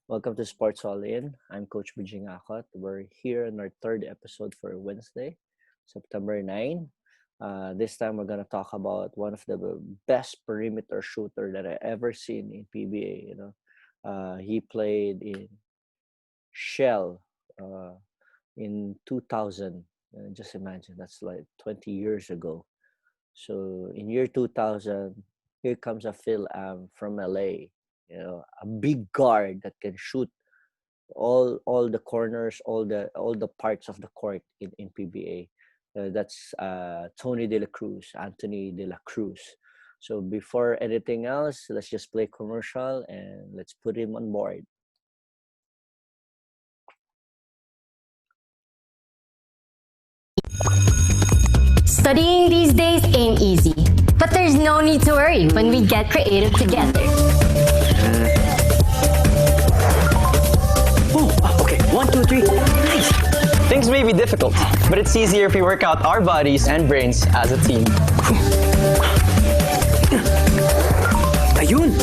Welcome to Sports All In. I'm Coach Bujing Akot. We're here in our third episode for Wednesday, September 9. This time we're gonna talk about one of the best perimeter shooter that I ever seen in PBA. He played in Shell uh, in 2000. Just imagine that's like 20 years ago. So in year 2000, here comes a Phil from LA. A big guard that can shoot all the corners, all the parts of the court in PBA. That's Tony De La Cruz, Anthony De La Cruz. So before anything else, let's just play commercial and let's put him on board. Studying these days ain't easy, but there's no need to worry when we get creative together. Okay, 1, 2, 3. Nice. Things may be difficult, but it's easier if we work out our bodies and brains as a team. Ayun.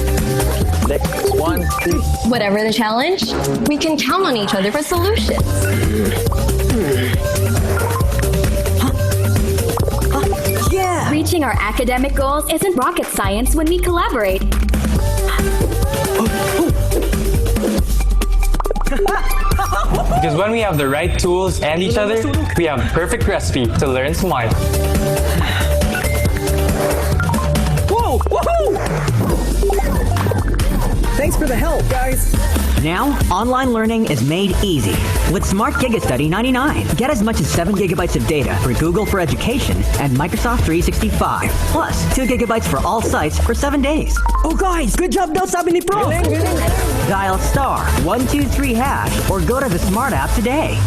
Like 1, 2. Whatever the challenge, we can count on each other for solutions. Yeah. Reaching our academic goals isn't rocket science when we collaborate. Because when we have the right tools and each other, we have perfect recipe to learn smart. Whoa! Woohoo! Thanks for the help, guys. Now, online learning is made easy. With Smart GigaStudy 99, get as much as 7 gigabytes of data for Google for Education and Microsoft 365. Plus, 2 gigabytes for all sites for 7 days. Oh, guys, good job daw sabi ni Prof. Dial star 123 hash or go to the Smart app today.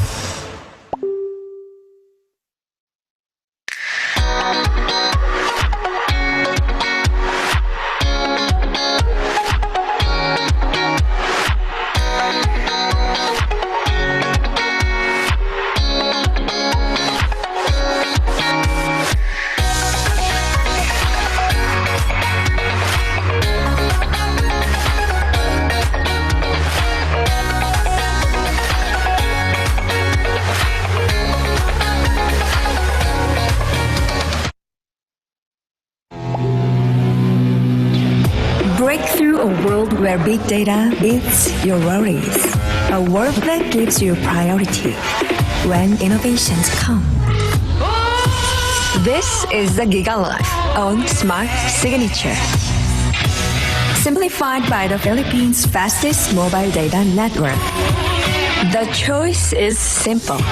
Break through a world where big data beats your worries. A world that gives you priority when innovations come. This is the Giga Life on Smart Signature. Simplified by the Philippines' fastest mobile data network. The choice is simple.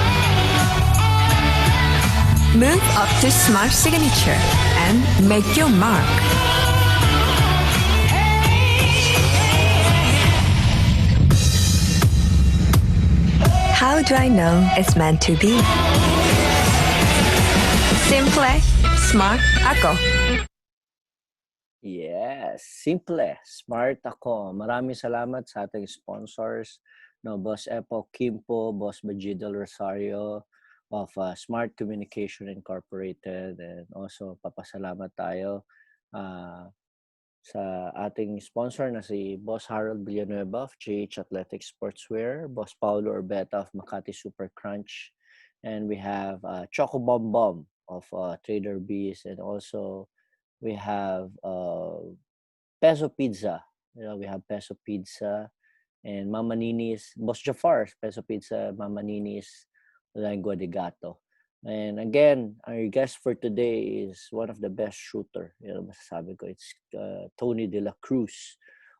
Move up to Smart Signature and make your mark. How do I know it's meant to be? Simple, smart ako. Yes, simple, smart ako. Maraming salamat sa ating sponsors, Boss Epo Kimpo, Boss Majidal Rosario of Smart Communication Incorporated, and also papasalamat tayo sa ating sponsor na si Boss Harold Villanueva of GH Athletic Sportswear, Boss Paulo Orbeta of Makati Super Crunch, and we have Choco Bom Bom of Trader Bees, and also we have Peso Pizza. We have Peso Pizza and Mama Nini's, Boss Jafar's Peso Pizza, Mama Nini's Lengua de Gato. And again, our guest for today is one of the best shooter. Masasabi ko, it's Tony De La Cruz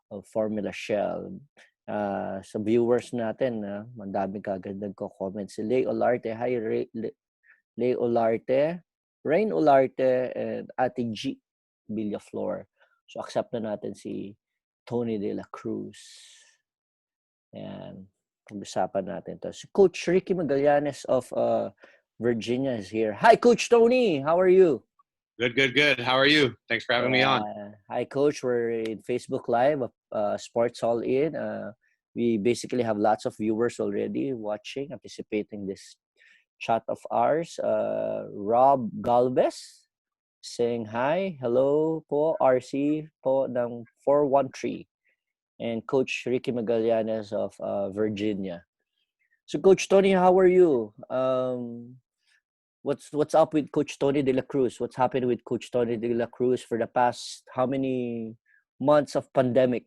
of Formula Shell. Sa viewers natin, mandami kagad nagko-comment. Si Lay Olarte, hi Lay Olarte, Rain Olarte, and Ate G Villaflor. So accept na natin si Tony De La Cruz. Ayan, pag-usapan natin to. Si Coach Ricky Magallanes of Virginia is here. Hi, Coach Tony. How are you? Good. How are you? Thanks for having me on. Hi, Coach. We're in Facebook Live of Sports All In. We basically have lots of viewers already watching, anticipating this chat of ours. Rob Galvez saying hi. Hello po, RC po ng 413. and Coach Ricky Magallanes of Virginia. So, Coach Tony, how are you? What's up with Coach Tony Dela Cruz? What's happened with Coach Tony Dela Cruz for the past how many months of pandemic?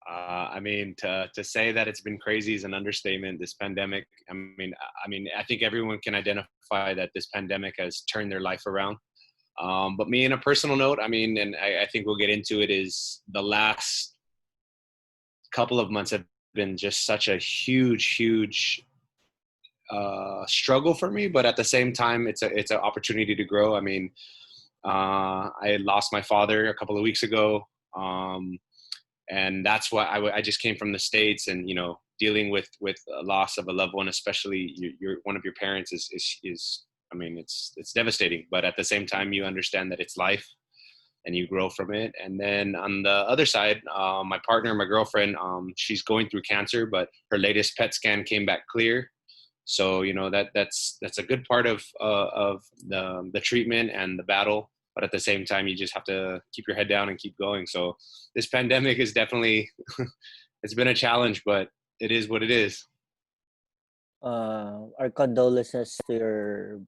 I mean, to say that it's been crazy is an understatement. This pandemic. I think everyone can identify that this pandemic has turned their life around. But me, in a personal note, and I think we'll get into it, is the last couple of months have been just such a huge struggle for me. But at the same time, it's an opportunity to grow. I lost my father a couple of weeks ago. And that's why I just came from the States, and dealing with a loss of a loved one, especially your one of your parents, is it's devastating. But at the same time, you understand that it's life, and you grow from it. And then on the other side, my partner, my girlfriend, she's going through cancer, but her latest PET scan came back clear. So that's a good part of the treatment and the battle. But at the same time, you just have to keep your head down and keep going. So this pandemic is definitely, it's been a challenge, but it is what it is. Our condolences to your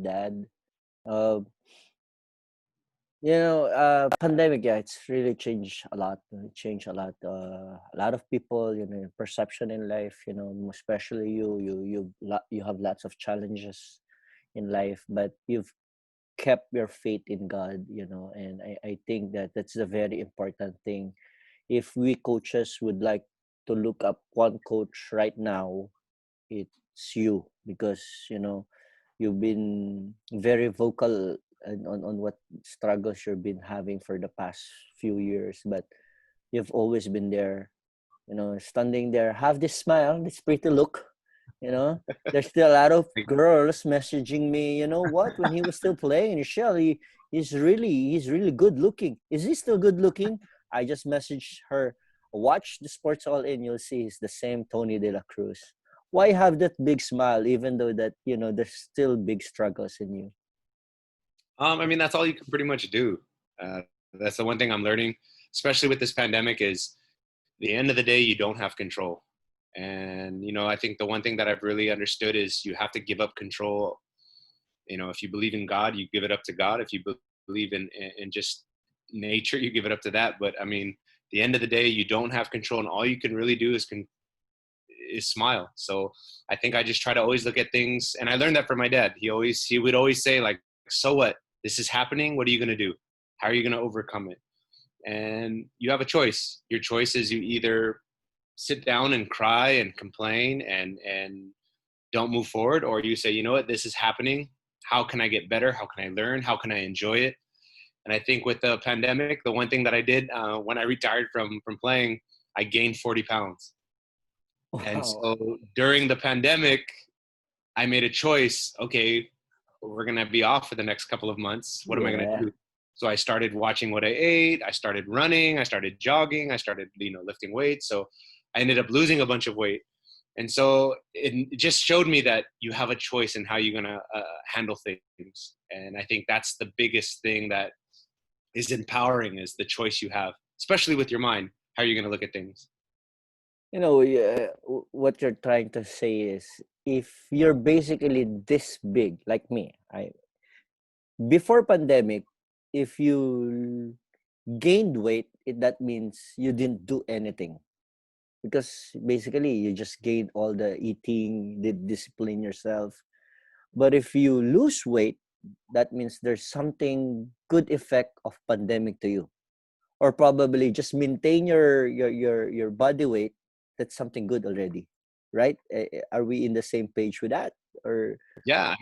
dad. Pandemic, yeah, it's really changed a lot. It changed a lot. A lot of people, perception in life, especially you have lots of challenges in life, but you've kept your faith in God, and I think that that's a very important thing. If we coaches would like to look up one coach right now, it's you, because you've been very vocal on what struggles you've been having for the past few years, but you've always been there, standing there, have this smile, this pretty look. There's still a lot of girls messaging me, when he was still playing, Michelle, he's really good looking. Is he still good looking? I just messaged her, watch the Sports All In, you'll see he's the same Tony De La Cruz. Why have that big smile, even though that, there's still big struggles in you? That's all you can pretty much do. That's the one thing I'm learning, especially with this pandemic, is the end of the day, you don't have control. And, I think the one thing that I've really understood is you have to give up control. If you believe in God, you give it up to God. If you believe in just nature, you give it up to that. But the end of the day, you don't have control, and all you can really do is smile. So I think I just try to always look at things. And I learned that from my dad. He would always say, like, so what? This is happening. What are you going to do? How are you going to overcome it? And you have a choice. Your choice is you either sit down and cry and complain and don't move forward, or you say, you know what, this is happening. How can I get better? How can I learn? How can I enjoy it? And I think with the pandemic, the one thing that I did when I retired from playing, I gained 40 pounds. Wow. And so during the pandemic, I made a choice. Okay, we're going to be off for the next couple of months. What am I going to do? So I started watching what I ate. I started running. I started jogging. I started, lifting weights. So I ended up losing a bunch of weight. And so it just showed me that you have a choice in how you're going to handle things. And I think that's the biggest thing that is empowering, is the choice you have, especially with your mind. How are you going to look at things? What you're trying to say is, if you're basically this big, like me, before pandemic, if you gained weight, that means you didn't do anything. Because basically you just gained all the eating, did discipline yourself. But if you lose weight, that means there's something good effect of pandemic to you. Or probably just maintain your body weight, that's something good already, right? Are we in the same page with that? Or yeah,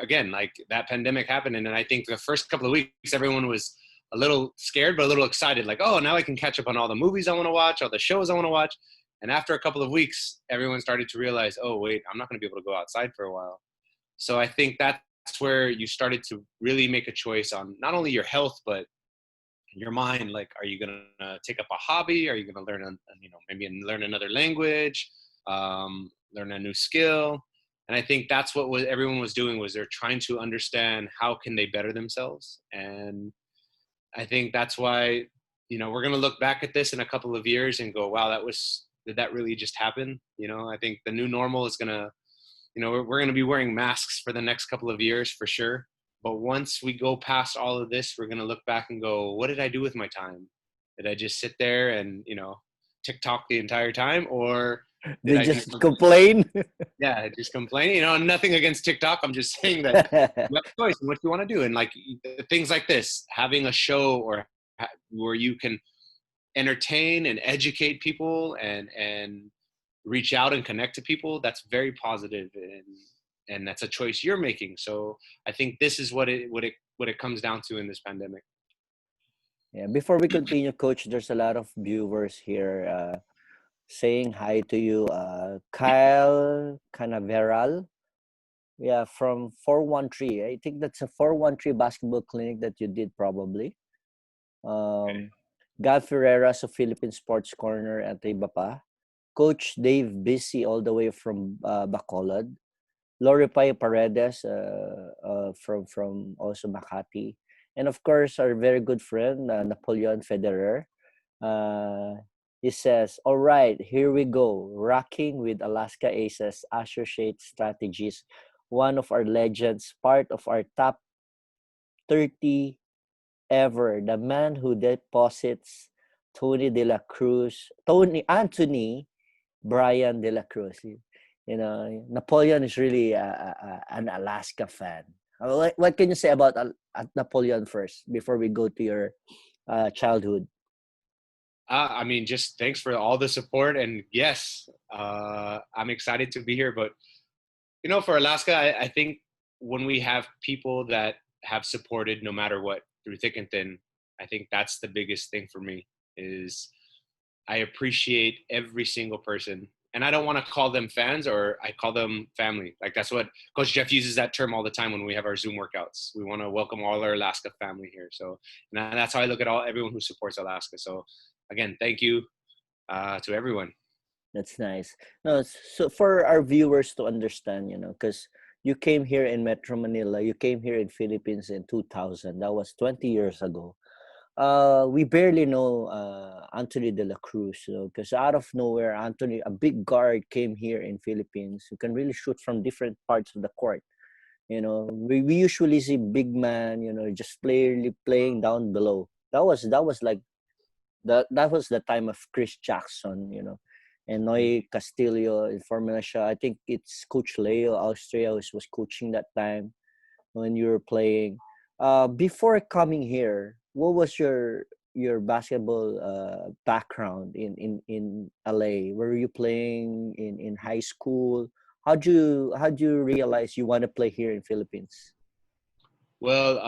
again, like that pandemic happened, and then I think the first couple of weeks everyone was a little scared, but a little excited. Like, oh, now I can catch up on all the movies I want to watch, all the shows I want to watch. And after a couple of weeks, everyone started to realize, oh, wait, I'm not going to be able to go outside for a while. So I think that's where you started to really make a choice on not only your health, but your mind. Like, are you going to take up a hobby? Are you going to learn, maybe learn another language, learn a new skill? And I think that's what everyone was doing, was they're trying to understand how can they better themselves. And I think that's why, we're going to look back at this in a couple of years and go, wow, did that really just happen? I think the new normal is going to, we're going to be wearing masks for the next couple of years for sure. But once we go past all of this, we're going to look back and go, what did I do with my time? Did I just sit there and, TikTok the entire time, or did They I do just something? complain. Yeah, just complain. Nothing against TikTok. I'm just saying that you have a choice in what you want to do. And like things like this, having a show or where you can entertain and educate people and reach out and connect to people, that's very positive, and that's a choice you're making. So I think this is what it comes down to in this pandemic. Yeah, before we continue, Coach, there's a lot of viewers here saying hi to you. Kyle Canaveral, yeah, from 413. I think that's a 413 basketball clinic that you did probably. Gal Ferreira sa Philippine Sports Corner at iba pa. Coach Dave Busy all the way from Bacolod. Loripay Paredes from also Makati. And of course, our very good friend, Napoleon Federer. He says, all right, here we go. Rocking with Alaska Aces Associate Strategies. One of our legends, part of our top 30 ever. The man who deposits Anthony Brian Dela Cruz. Napoleon is really an Alaska fan. What can you say about Napoleon first before we go to your childhood? Just thanks for all the support, and yes, I'm excited to be here. But for Alaska, I think when we have people that have supported no matter what through thick and thin, I think that's the biggest thing for me. Is I appreciate every single person. And I don't want to call them fans, or I call them family. Like that's what Coach Jeff uses that term all the time when we have our Zoom workouts. We want to welcome all our Alaska family here. So that's how I look at everyone who supports Alaska. So again, thank you to everyone. That's nice. No, so for our viewers to understand, because you came here in Metro Manila, you came here in Philippines in 2000. That was 20 years ago. We barely know Anthony De La Cruz, because out of nowhere, Anthony, a big guard, came here in Philippines who can really shoot from different parts of the court. We usually see big man, just playing down below. That was like that was the time of Chris Jackson, and Noy Castillo in Formula Shaw. I think it's Coach Leo Austria who was coaching that time when you were playing. Before coming here, what was your basketball background in LA? Were you playing in high school? How'd you realize you want to play here in Philippines? Well,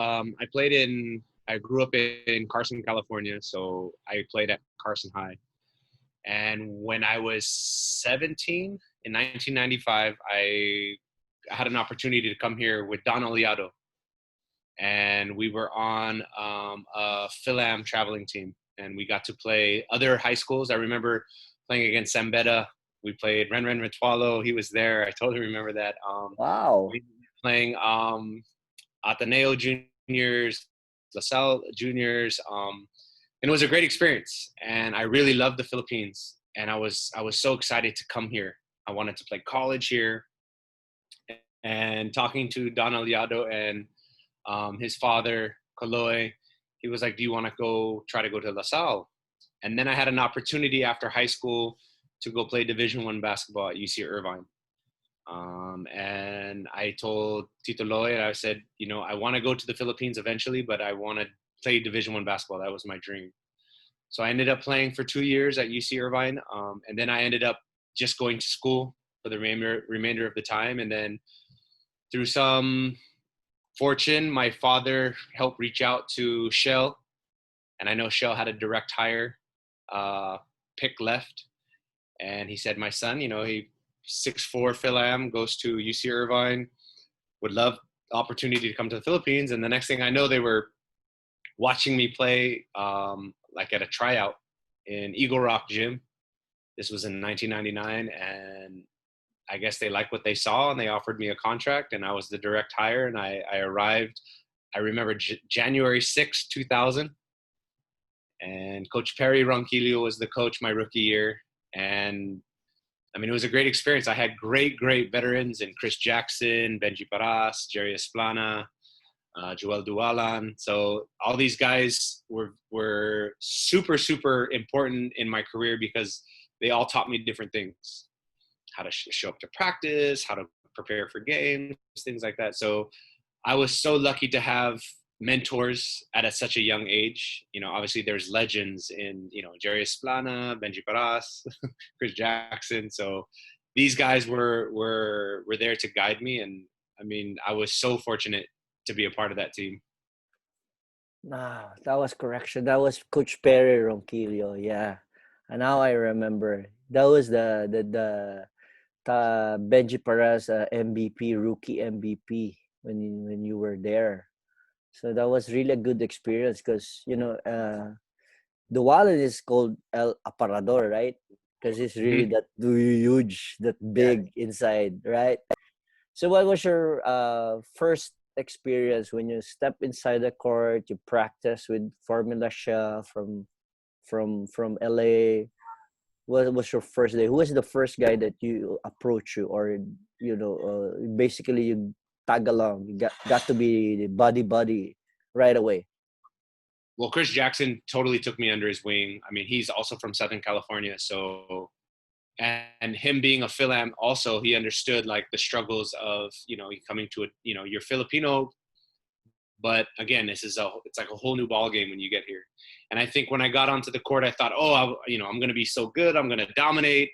I grew up in Carson, California, so I played at Carson High. And when I was 17 in 1995, I had an opportunity to come here with Don Aliado. And we were on a Phil-Am traveling team, and we got to play other high schools. I remember playing against Sambeta. We played Ren Ritualo. He was there. I totally remember that. Wow. We were playing Ateneo Juniors, LaSalle Juniors, and it was a great experience. And I really loved the Philippines, and I was so excited to come here. I wanted to play college here. And talking to Don Aliado and his father, Kaloy, he was like, do you want to try to go to LaSalle? And then I had an opportunity after high school to go play Division I basketball at UC Irvine. And I told Tito Loy, and I said, I want to go to the Philippines eventually, but I want to play Division I basketball. That was my dream. So I ended up playing for 2 years at UC Irvine. And then I ended up just going to school for the remainder of the time. And then through some fortune, my father helped reach out to Shell. And I know Shell had a direct hire pick left. And he said, my son, he 6'4" Phil-Am, goes to UC Irvine, would love the opportunity to come to the Philippines. And the next thing I know, they were watching me play like at a tryout in Eagle Rock Gym. This was in 1999. And I guess they liked what they saw, and they offered me a contract, and I was the direct hire. And I arrived, I remember January 6, 2000. And Coach Perry Ronquillo was the coach my rookie year. And I mean, it was a great experience. I had great veterans in Chris Jackson, Benji Paras, Jerry Esplana, Joel Dualan. So all these guys were super important in my career because they all taught me different things: how to show up to practice, how to prepare for games, things like that. So I was so lucky to have mentors at such a young age. You know, obviously there's legends in, you know, Jerry Esplana, Benji Paras, Chris Jackson. So these guys were there to guide me. And I mean, I was so fortunate to be a part of that team. Nah, that was correction. That was Coach Perry Ronquillo. Yeah, and now I remember. That was the Benji Paras MVP, rookie MVP when you were there. So that was really a good experience because, you know, the wallet is called El Aparador, right? Because it's really that huge, that big inside, right? So what was your first experience when you step inside the court, you practice with Formula Shah from LA? What was your first day? Who was the first guy that you approach you, or, you know, basically you tag along? You got to be the buddy right away. Well, Chris Jackson totally took me under his wing. I mean, he's also from Southern California, so, and him being a Philam also, he understood like the struggles of, you know, coming to a, you know, you're Filipino, but again, it's like a whole new ball game when you get here. And I think when I got onto the court, I thought, you know, I'm going to be so good, I'm going to dominate.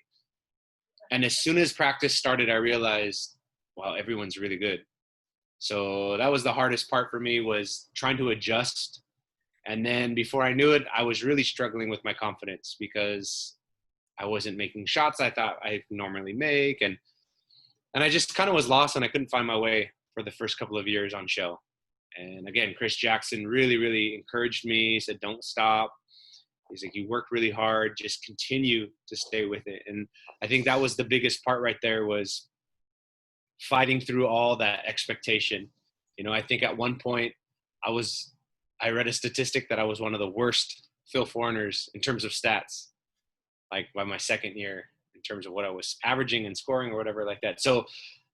And as soon as practice started, I realized, wow, everyone's really good. So that was the hardest part for me, was trying to adjust. And then before I knew it, I was really struggling with my confidence because I wasn't making shots I thought I normally make. And I just kind of was lost, and I couldn't find my way for the first couple of years on shell. And again, Chris Jackson really encouraged me. He said, don't stop. He's like, you work really hard, just continue to stay with it. And I think that was the biggest part right there, was fighting through all that expectation. You know, I think at one point I read a statistic that I was one of the worst Phil foreigners in terms of stats, like by my second year, in terms of what I was averaging and scoring or whatever like that. So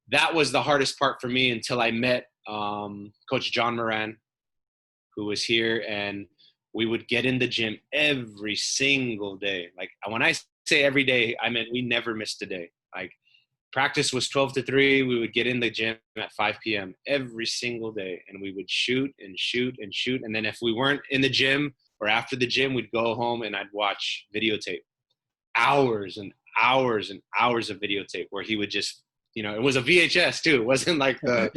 that was the hardest part for me until I met Coach John Moran, who was here, and we would get in the gym every single day. Like when I say every day, I meant we never missed a day. Like practice was 12 to 3. We would get in the gym at 5 p.m. every single day, and we would shoot. And then if we weren't in the gym or after the gym, we'd go home and I'd watch videotape, hours and hours and hours of videotape, where he would just, you know, it was a VHS too. It wasn't like the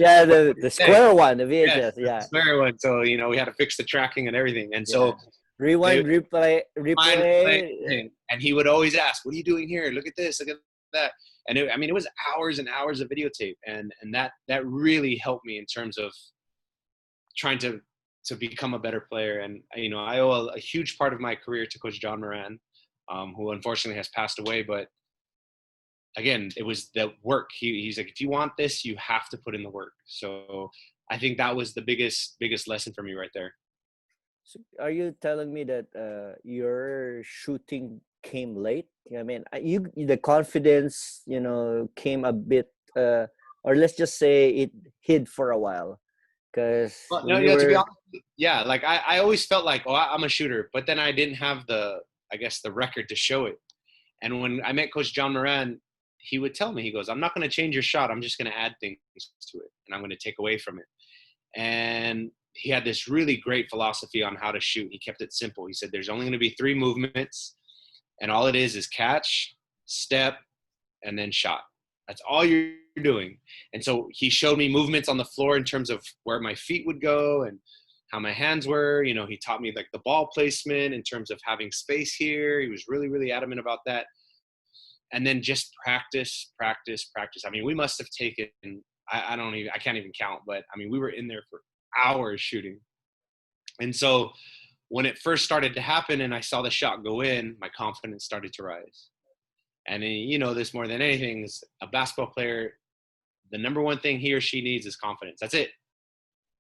the square one, the VHS, yeah. The square one. So, you know, we had to fix the tracking and everything. And so rewind, replay. And he would always ask, what are you doing here? Look at this, look at that. And it was hours and hours of videotape. And that really helped me in terms of trying to become a better player. And, you know, I owe a huge part of my career to Coach John Moran, who unfortunately has passed away. But again, it was the work. He's like, if you want this, you have to put in the work. So I think that was the biggest lesson for me right there. So are you telling me that your shooting came late? I mean, the confidence, you know, came a bit, or let's just say it hid for a while, because to be honest, yeah, like I always felt like, I'm a shooter, but then I didn't have the record to show it. And when I met Coach John Moran, he would tell me, he goes, I'm not going to change your shot. I'm just going to add things to it, and I'm going to take away from it. And he had this really great philosophy on how to shoot. He kept it simple. He said, there's only going to be 3 movements, and all it is catch, step, and then shot. That's all you're doing. And so he showed me movements on the floor in terms of where my feet would go and how my hands were. You know, he taught me like the ball placement in terms of having space here. He was really adamant about that. And then just practice. I mean, we must have taken, I can't even count, but I mean, we were in there for hours shooting. And so when it first started to happen and I saw the shot go in, my confidence started to rise. And you know this more than anything, is a basketball player, the number one thing he or she needs is confidence. That's it.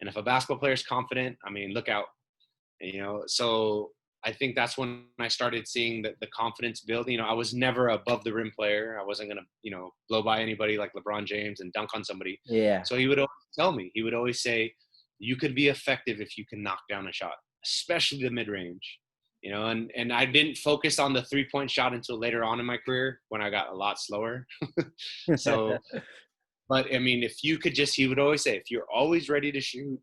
And if a basketball player is confident, I mean, look out. And, you know, so I think that's when I started seeing the confidence build. You know, I was never above the rim player. I wasn't gonna, you know, blow by anybody like LeBron James and dunk on somebody. Yeah. So he would always tell me, he would always say, you could be effective if you can knock down a shot, especially the mid range. You know, and I didn't focus on the 3-point shot until later on in my career when I got a lot slower. So, but I mean, if you could just, he would always say, if you're always ready to shoot,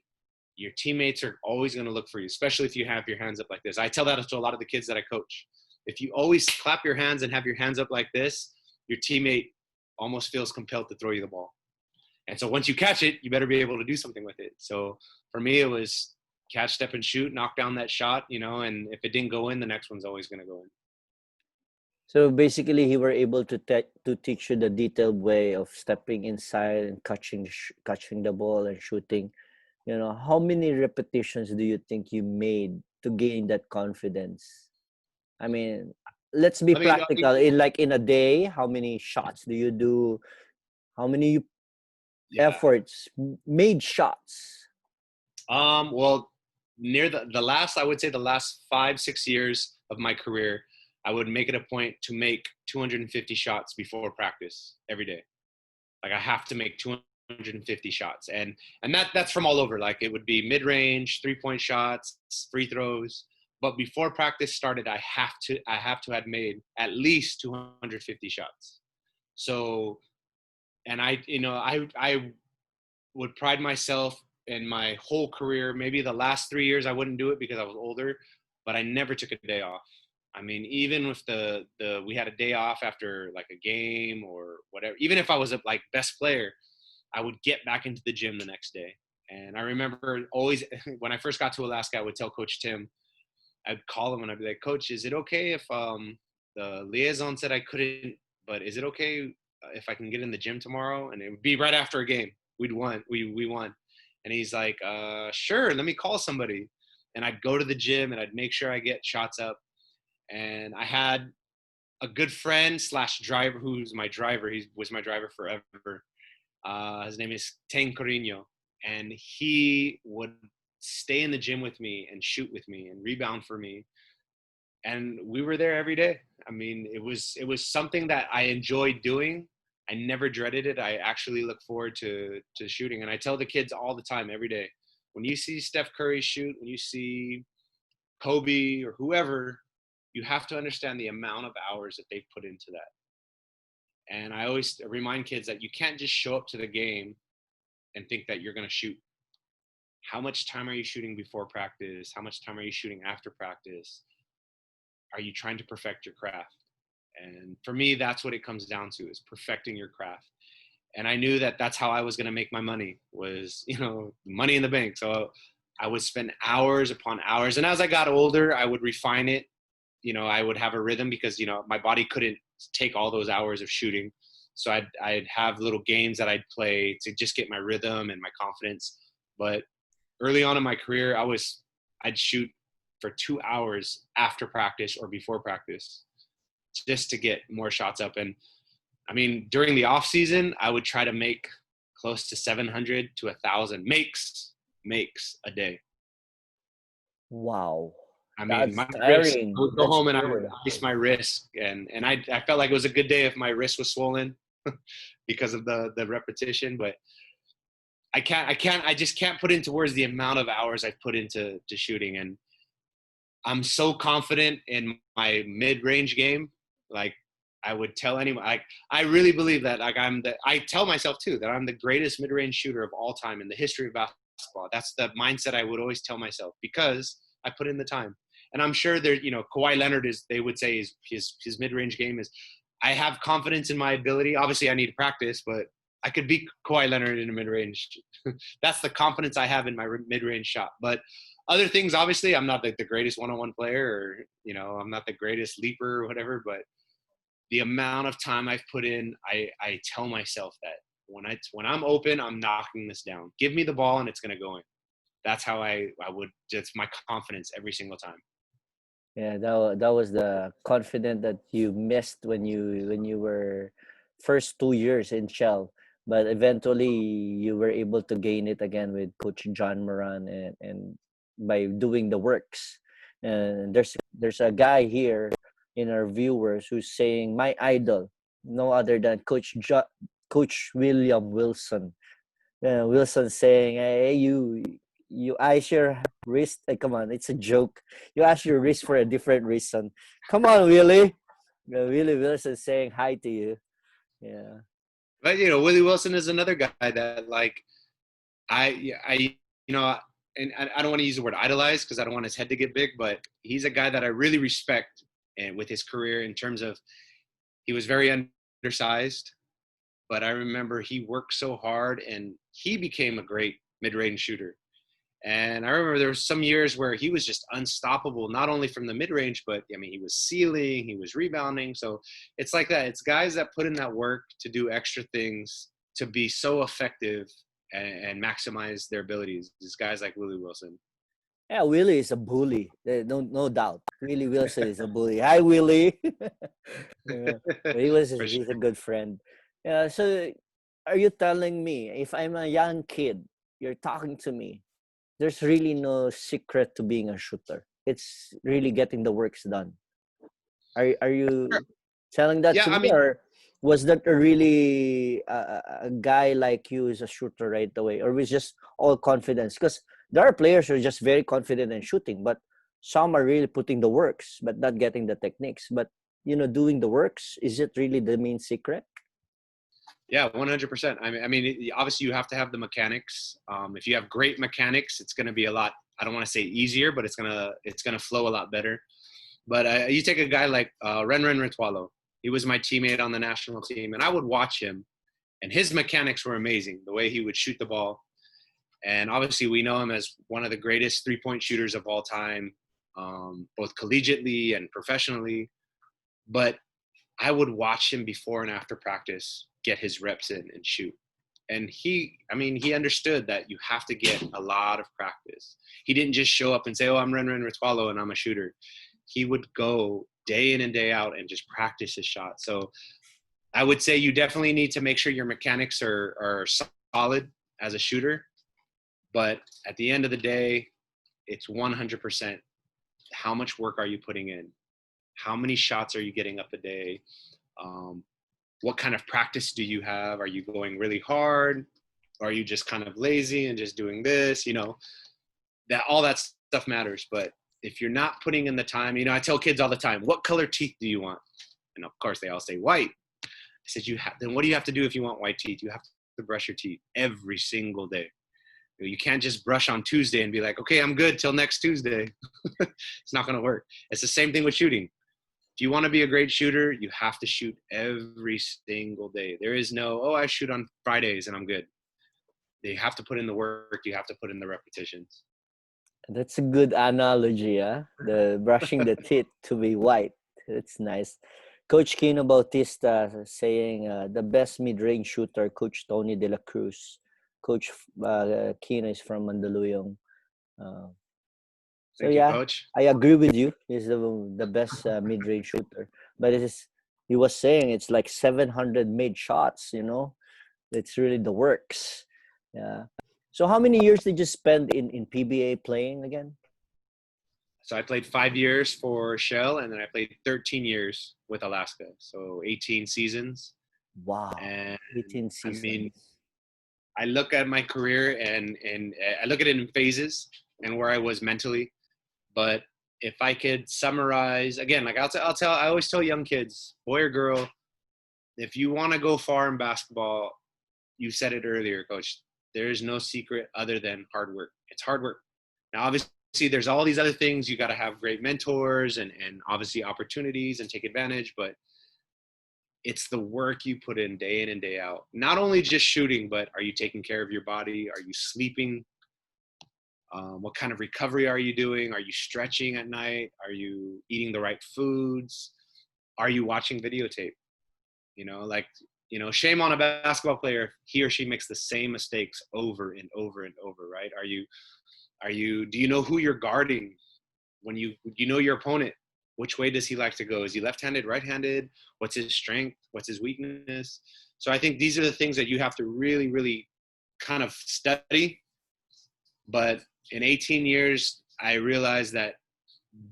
your teammates are always going to look for you, especially if you have your hands up like this. I tell that to a lot of the kids that I coach. If you always clap your hands and have your hands up like this, your teammate almost feels compelled to throw you the ball. And so once you catch it, you better be able to do something with it. So for me, it was catch, step, and shoot, knock down that shot, you know, and if it didn't go in, the next one's always going to go in. So basically, he were able to to teach you the detailed way of stepping inside and catching the ball and shooting. You know, how many repetitions do you think you made to gain that confidence? I mean, let's be I mean, practical. In a day, how many shots do you do? How many yeah. efforts made shots? Well, near the last, I would say the last 5-6 years of my career, I would make it a point to make 250 shots before practice every day. Like I have to make 250 shots, and that's from all over. Like it would be mid range, 3-point shots, free throws. But before practice started, I have to have made at least 250 shots. So, and I would pride myself in my whole career. Maybe the last 3 years I wouldn't do it because I was older, but I never took a day off. I mean, even with we had a day off after like a game or whatever, even if I was a like best player, I would get back into the gym the next day. And I remember always when I first got to Alaska, I would tell Coach Tim, I'd call him and I'd be like, Coach, is it okay if the liaison said I couldn't, but is it okay if I can get in the gym tomorrow? And it would be right after a game. We won. And he's like, sure, let me call somebody. And I'd go to the gym and I'd make sure I get shots up. And I had a good friend / driver who's my driver. He was my driver forever. His name is Tang Corino. And he would stay in the gym with me and shoot with me and rebound for me. And we were there every day. I mean, it was something that I enjoyed doing. I never dreaded it. I actually look forward to shooting. And I tell the kids all the time, every day, when you see Steph Curry shoot, when you see Kobe or whoever, you have to understand the amount of hours that they've put into that. And I always remind kids that you can't just show up to the game and think that you're going to shoot. How much time are you shooting before practice? How much time are you shooting after practice? Are you trying to perfect your craft? And for me, that's what it comes down to, is perfecting your craft. And I knew that that's how I was going to make my money, was, you know, money in the bank. So I would spend hours upon hours. And as I got older, I would refine it. You know, I would have a rhythm because, you know, my body couldn't take all those hours of shooting. So I'd have little games that I'd play to just get my rhythm and my confidence. But early on in my career, I'd shoot for 2 hours after practice or before practice just to get more shots up. And I mean, during the off season, I would try to make close to 700 to 1,000 makes a day. Wow. I mean, That's my wrist, I tiring. would go That's home and I would tiring. ice my wrist. And I felt like it was a good day if my wrist was swollen because of the repetition. But I just can't put into words the amount of hours I've put into shooting. And I'm so confident in my mid-range game. Like I would tell anyone, like I really believe that, like I tell myself too, that I'm the greatest mid-range shooter of all time in the history of basketball. That's the mindset I would always tell myself because I put in the time. And I'm sure there, you know, Kawhi Leonard they would say his mid-range game is, I have confidence in my ability. Obviously I need to practice, but I could beat Kawhi Leonard in a mid-range. That's the confidence I have in my mid-range shot. But other things, obviously, I'm not the greatest one-on-one player, or, you know, I'm not the greatest leaper or whatever, but the amount of time I've put in, I tell myself that when I'm open, I'm knocking this down. Give me the ball and it's going to go in. That's how I would, it's my confidence every single time. Yeah, that was the confidence that you missed when you were first 2 years in Shell, but eventually you were able to gain it again with Coach John Moran and by doing the works. And there's a guy here in our viewers who's saying my idol, no other than Coach William Wilson. Wilson saying, "Hey, you ice your wrist. Come on, it's a joke. You ice your wrist for a different reason. Come on, Willie." Willie Wilson saying hi to you. Yeah. But Willie Wilson is another guy that like I and I don't want to use the word idolize because I don't want his head to get big, but he's a guy that I really respect and with his career in terms of he was very undersized, but I remember he worked so hard and he became a great mid-range shooter. And I remember there were some years where he was just unstoppable, not only from the mid-range, but I mean, he was sealing, he was rebounding. So it's like that. It's guys that put in that work to do extra things to be so effective and maximize their abilities. These guys like Willie Wilson. Yeah, Willie is a bully. No doubt. Willie Wilson is a bully. Hi, Willie. Yeah, but he's a good friend. Yeah. So, are you telling me if I'm a young kid, you're talking to me? There's really no secret to being a shooter. It's really getting the works done. Are you telling that to me, or was that a really a guy like you is a shooter right away, or was just all confidence? Because there are players who are just very confident in shooting, but some are really putting the works, but not getting the techniques. But doing the works, is it really the main secret? Yeah, 100%. I mean, obviously you have to have the mechanics. If you have great mechanics, it's going to be a lot. I don't want to say easier, but it's gonna flow a lot better. But you take a guy like Renren Ritualo. He was my teammate on the national team, and I would watch him, and his mechanics were amazing. The way he would shoot the ball, and obviously we know him as one of the greatest three-point shooters of all time, both collegiately and professionally. But I would watch him before and after practice, get his reps in and shoot. And he understood that you have to get a lot of practice. He didn't just show up and say, "Oh, I'm Renren Ritualo and I'm a shooter." He would go day in and day out and just practice his shot. So I would say you definitely need to make sure your mechanics are solid as a shooter. But at the end of the day, it's 100% how much work are you putting in? How many shots are you getting up a day? What kind of practice do you have? Are you going really hard? Or are you just kind of lazy and just doing this? That all that stuff matters. But if you're not putting in the time, I tell kids all the time, what color teeth do you want? And of course they all say white. I said, then what do you have to do if you want white teeth? You have to brush your teeth every single day. You can't just brush on Tuesday and be like, okay, I'm good till next Tuesday. It's not going to work. It's the same thing with shooting. If you want to be a great shooter, you have to shoot every single day. There is no, I shoot on Fridays and I'm good. You have to put in the work. You have to put in the repetitions. That's a good analogy, huh? The brushing the teeth to be white. It's nice. Coach Kino Bautista saying the best mid-range shooter, Coach Tony Dela Cruz. Coach Kino is from Mandaluyong. Thank you, Coach. I agree with you. He's the best mid-range shooter. But he was saying it's like 700 made shots, It's really the works. Yeah. So how many years did you spend in PBA playing again? So I played 5 years for Shell, and then I played 13 years with Alaska. So 18 seasons. Wow. And 18 seasons. I mean, I look at my career and I look at it in phases and where I was mentally. But if I could summarize, again, like I always tell young kids, boy or girl, if you want to go far in basketball, you said it earlier, Coach, there is no secret other than hard work. It's hard work. Now, obviously, there's all these other things. You got to have great mentors and obviously opportunities and take advantage, but it's the work you put in and day out. Not only just shooting, but are you taking care of your body? Are you sleeping? What kind of recovery are you doing? Are you stretching at night? Are you eating the right foods? Are you watching videotape? Shame on a basketball player if he or she makes the same mistakes over and over and over, right? Do you know who you're guarding when you know your opponent? Which way does he like to go? Is he left-handed, right-handed? What's his strength? What's his weakness? So I think these are the things that you have to really, really kind of study. But in 18 years, I realized that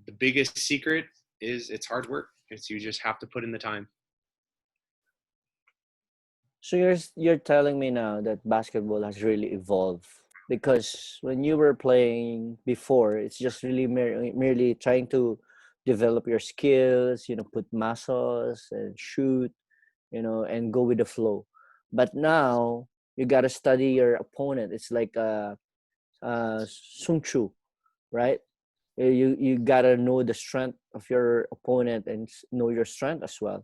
the biggest secret is it's hard work. It's you just have to put in the time. So you're telling me now that basketball has really evolved, because when you were playing before, it's just really merely trying to develop your skills, put muscles and shoot, and go with the flow. But now you gotta study your opponent. It's like Sun Tzu, right? You gotta know the strength of your opponent and know your strength as well.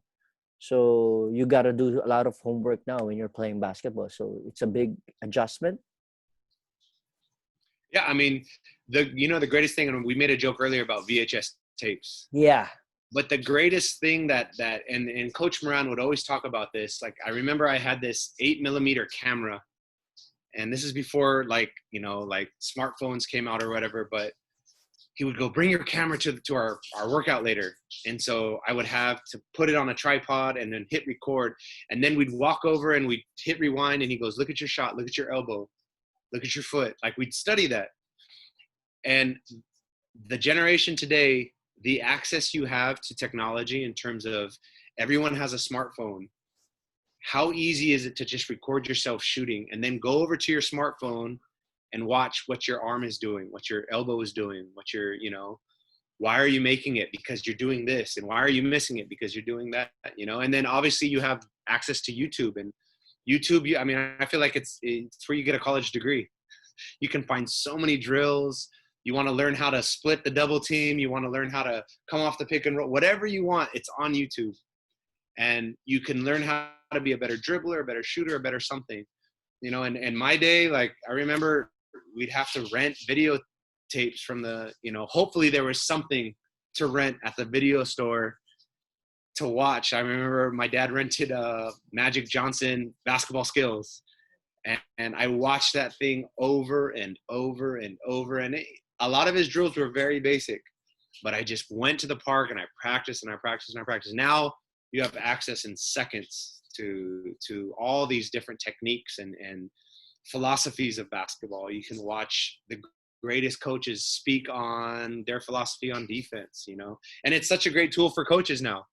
So you gotta do a lot of homework now when you're playing basketball. So it's a big adjustment. Yeah, I mean, the greatest thing, and we made a joke earlier about VHS tapes. Yeah. But the greatest thing that and Coach Moran would always talk about this. Like, I remember I had this 8mm camera, and this is before like smartphones came out or whatever. But he would go, bring your camera to our workout later. And so I would have to put it on a tripod and then hit record. And then we'd walk over and we'd hit rewind. And he goes, look at your shot, look at your elbow, look at your foot. Like, we'd study that. And the generation today, the access you have to technology in terms of everyone has a smartphone. How easy is it to just record yourself shooting and then go over to your smartphone and watch what your arm is doing, what your elbow is doing, what your, why are you making it? Because you're doing this. And why are you missing it? Because you're doing that, and then obviously you have access to YouTube, and YouTube, I feel like it's where you get a college degree. You can find so many drills. You want to learn how to split the double team. You want to learn how to come off the pick and roll, whatever you want, it's on YouTube. And you can learn how to be a better dribbler, a better shooter, a better something, and my day, like, I remember we'd have to rent video tapes from the, hopefully there was something to rent at the video store to watch. I remember my dad rented Magic Johnson Basketball Skills, and I watched that thing over and over and over. And a lot of his drills were very basic, but I just went to the park and I practiced and I practiced and I practiced. Now you have access in seconds to all these different techniques and philosophies of basketball. You can watch the greatest coaches speak on their philosophy on defense, and it's such a great tool for coaches now.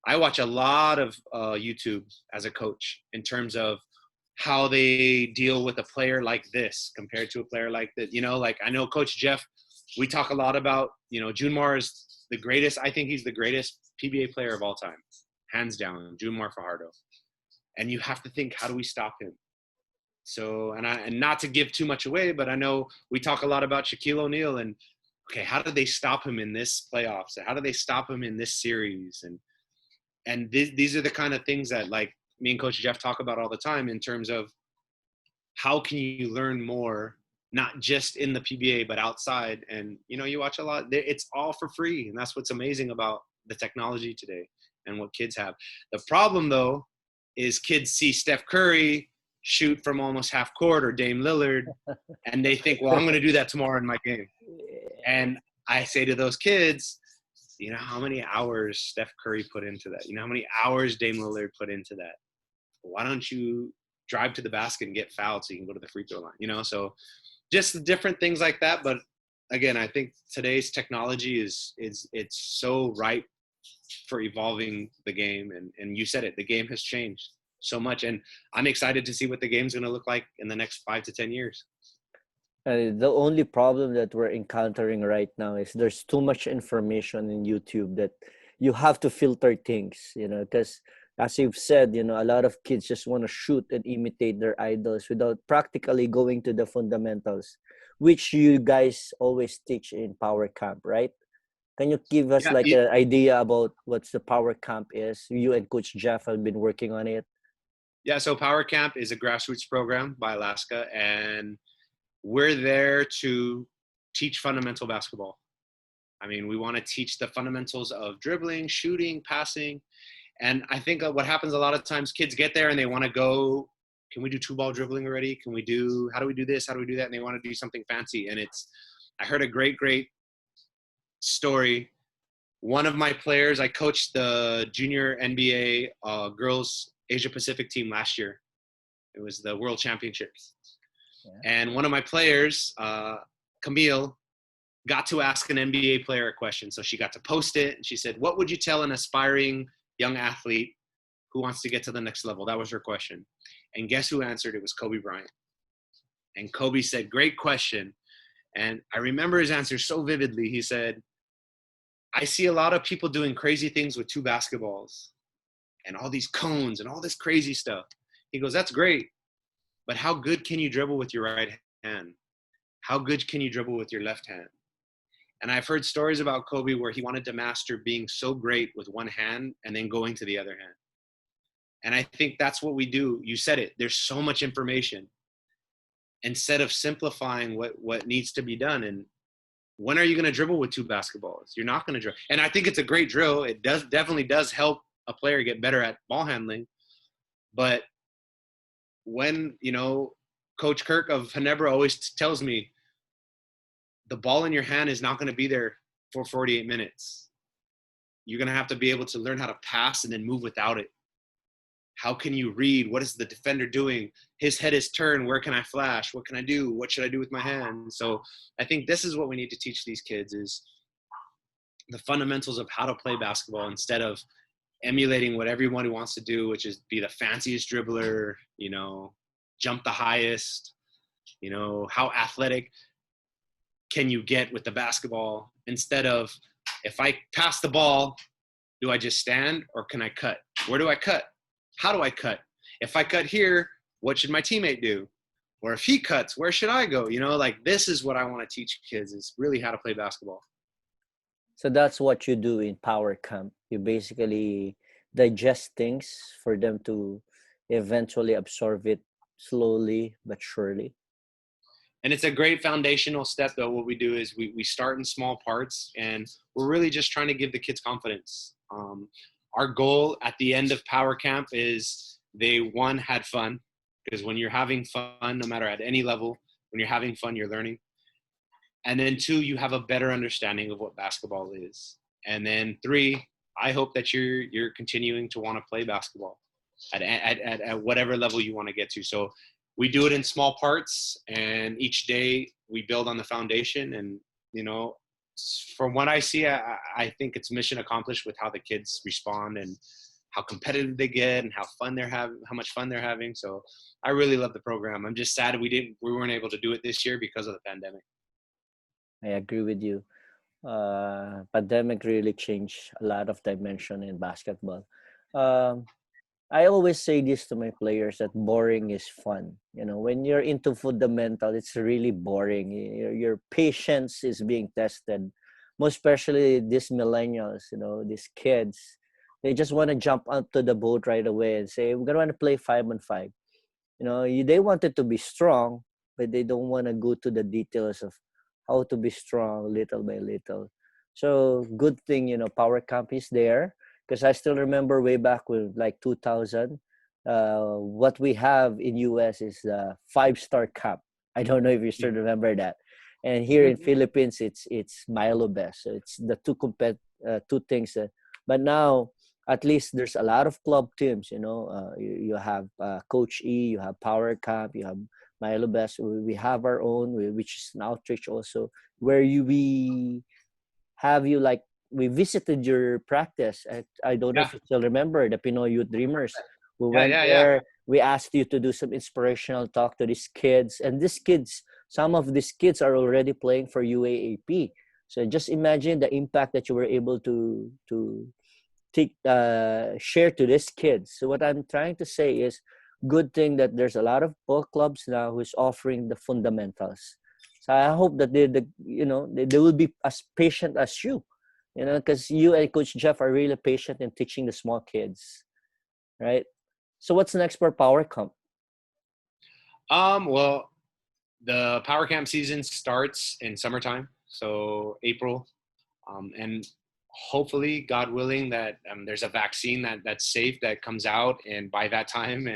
I watch a lot of YouTube as a coach in terms of how they deal with a player like this compared to a player like that. Like, I know Coach Jeff, we talk a lot about, Junmar is the greatest. I think he's the greatest PBA player of all time, hands down, Junmar Fajardo. And you have to think, how do we stop him? So, and not to give too much away, but I know we talk a lot about Shaquille O'Neal, and okay, how do they stop him in this playoffs? How do they stop him in this series? And these are the kind of things that, like, me and Coach Jeff talk about all the time in terms of how can you learn more, not just in the PBA, but outside. And, you watch a lot, it's all for free. And that's what's amazing about the technology today and what kids have. The problem, though, is kids see Steph Curry shoot from almost half court or Dame Lillard, and they think, well, I'm going to do that tomorrow in my game. And I say to those kids, how many hours Steph Curry put into that? How many hours Dame Lillard put into that? Why don't you drive to the basket and get fouled so you can go to the free throw line? So just different things like that. But again, I think today's technology it's so ripe for evolving the game. And you said it, the game has changed so much. And I'm excited to see what the game's going to look like in the next 5 to 10 years. The only problem that we're encountering right now is there's too much information in YouTube that you have to filter things, because as you've said, a lot of kids just want to shoot and imitate their idols without practically going to the fundamentals, which you guys always teach in Power Camp, right? Can you give us an idea about what the Power Camp is? You and Coach Jeff have been working on it. Yeah, so Power Camp is a grassroots program by Alaska, and we're there to teach fundamental basketball. We want to teach the fundamentals of dribbling, shooting, passing. And I think what happens a lot of times, kids get there and they want to go, can we do 2-ball dribbling already? How do we do this? How do we do that? And they want to do something fancy. And I heard a great story. One of my players, I coached the junior NBA girls Asia Pacific team last year. It was the World Championships. Yeah. And one of my players, Camille, got to ask an NBA player a question. So she got to post it, and she said, what would you tell an aspiring young athlete who wants to get to the next level? That was her question. And guess who answered? It was Kobe Bryant. And Kobe said, great question. And I remember his answer so vividly. He said, I see a lot of people doing crazy things with 2 basketballs and all these cones and all this crazy stuff. He goes, that's great, but how good can you dribble with your right hand? How good can you dribble with your left hand? And I've heard stories about Kobe where he wanted to master being so great with one hand and then going to the other hand. And I think that's what we do. You said it. There's so much information. Instead of simplifying what needs to be done. And when are you going to dribble with 2 basketballs? You're not going to dribble. And I think it's a great drill. It definitely does help a player get better at ball handling. But when, Coach Kirk of Ginebra always tells me, the ball in your hand is not going to be there for 48 minutes. You're going to have to be able to learn how to pass and then move without it. How can you read? What is the defender doing? His head is turned. Where can I flash? What can I do? What should I do with my hand? So I think this is what we need to teach these kids, is the fundamentals of how to play basketball instead of emulating what everybody wants to do, which is be the fanciest dribbler, jump the highest, how athletic can you get with the basketball, instead of, if I pass the ball, do I just stand or can I cut? Where do I cut? How do I cut? If I cut here, what should my teammate do? Or if he cuts, where should I go? This is what I want to teach kids, is really how to play basketball. So that's what you do in Power Camp. You basically digest things for them to eventually absorb it slowly but surely. And it's a great foundational step, though. What we do is we start in small parts, and we're really just trying to give the kids confidence. Our goal at the end of Power Camp is they, 1, had fun, because when you're having fun, no matter at any level, when you're having fun, you're learning. And then 2, you have a better understanding of what basketball is. And then 3, I hope that you're continuing to want to play basketball at whatever level you want to get to. So we do it in small parts, and each day we build on the foundation. And, from what I see, I think it's mission accomplished with how the kids respond and how competitive they get and how much fun they're having. So I really love the program. I'm just sad we weren't able to do it this year because of the pandemic. I agree with you. Pandemic really changed a lot of dimension in basketball. I always say this to my players, that boring is fun. When you're into fundamental, it's really boring. Your patience is being tested. Most especially these millennials, these kids, they just want to jump onto the boat right away and say, we're going to want to play 5-on-5. They want it to be strong, but they don't want to go to the details of how to be strong little by little. So good thing, Power Camp is there. Because I still remember way back when, 2000, what we have in US is the 5-star camp. I don't know if you still remember that. And here in Philippines, it's Milo Best. So it's the two things. But now, at least there's a lot of club teams. You have Coach E, you have Power Camp, you have Milo Best. We have our own, which is an outreach also, where we have you we visited your practice. I don't know if you still remember the Pinoy Youth Dreamers. We went there. We asked you to do some inspirational talk to these kids. And some of these kids are already playing for UAAP. So just imagine the impact that you were able to share to these kids. So what I'm trying to say is, good thing that there's a lot of ball clubs now who's offering the fundamentals. So I hope that they will be as patient as you. Because you and Coach Jeff are really patient in teaching the small kids, right? So what's next for Power Camp? Well, the Power Camp season starts in summertime, so April, and hopefully, God willing, that there's a vaccine that's safe that comes out, and by that time,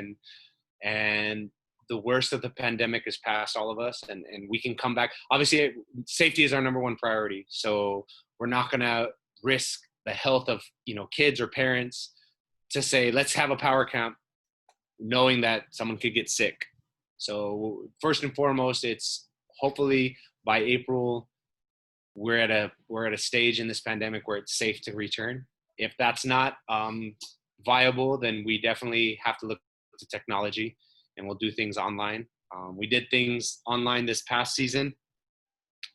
and the worst of the pandemic is past all of us, and we can come back. Obviously, safety is our number 1 priority, so we're not going to risk the health of kids or parents to say, let's have a Power Camp knowing that someone could get sick. So first and foremost, it's hopefully by April we're at a stage in this pandemic where it's safe to return. If that's not viable, then we definitely have to look to technology, and we'll do things online. We did things online this past season,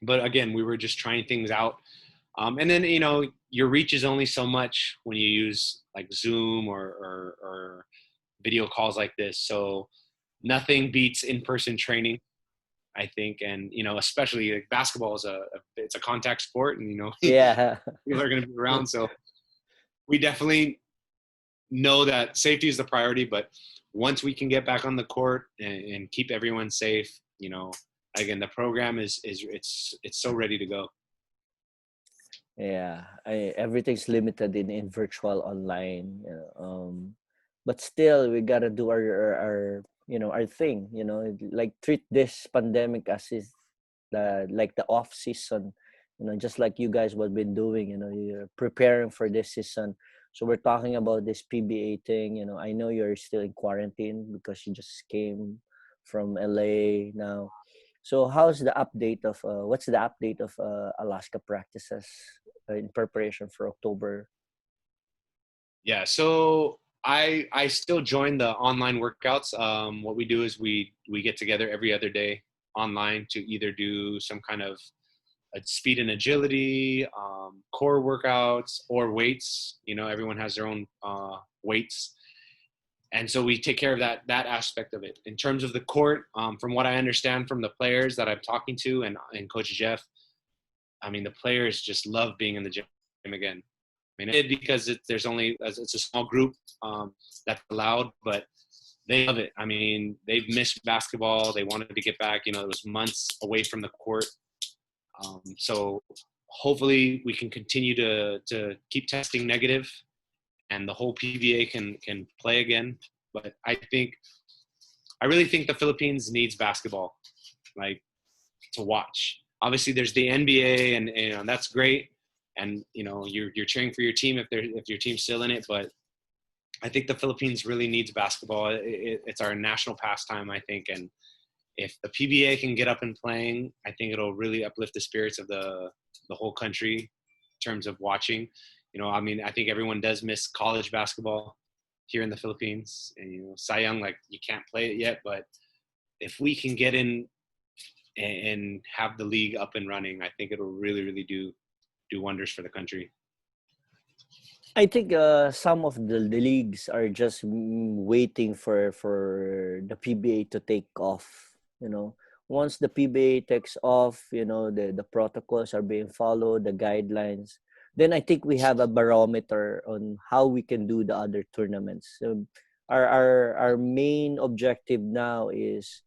but again, we were just trying things out. And then, you know, your reach is only so much when you use like Zoom or video calls like this. So nothing beats in-person training, I think. And, you know, especially like basketball is it's a contact sport, and, you know, Yeah. people are going to be around. So we definitely know that safety is the priority, but once we can get back on the court and keep everyone safe, you know, again, the program is it's so ready to go. Yeah, everything's limited in virtual online, you know, but still we gotta do our you know, our thing, you know, like treat this pandemic as is the like the off season, you know, just like you guys what been doing, you know, you're preparing for this season. So we're talking about this PBA thing, you know. I know you're still in quarantine because you just came from LA now. So how's the update of what's the update of Alaska practices in preparation for October? Yeah, so I still join the online workouts. What we do is we get together every other day online to either do some kind of speed and agility, core workouts, or weights. You know, everyone has their own weights, and so we take care of that aspect of it. In terms of the court, from what I understand from the players that I'm talking to and Coach Jeff, I mean, the players just love being in the gym again. I mean, because there's only it's a small group that's allowed, but they love it. I mean, they've missed basketball. They wanted to get back. You know, it was months away from the court. So hopefully we can continue to keep testing negative, and the whole PBA can play again. But I really think the Philippines needs basketball, like, to watch. Obviously, there's the NBA, and you know, that's great. And you know, you're cheering for your team if your team's still in it. But I think the Philippines really needs basketball. It's our national pastime, I think. And if the PBA can get up and playing, I think it'll really uplift the spirits of the whole country in terms of watching. You know, I mean, I think everyone does miss college basketball here in the Philippines. And, you know, Cy Young, like, you can't play it yet, but if we can get in and have the league up and running, I think it'll really, really do wonders for the country. I think some of the leagues are just waiting for the PBA to take off. You know, once the PBA takes off, you know, the protocols are being followed, the guidelines. Then I think we have a barometer on how we can do the other tournaments. So our main objective now is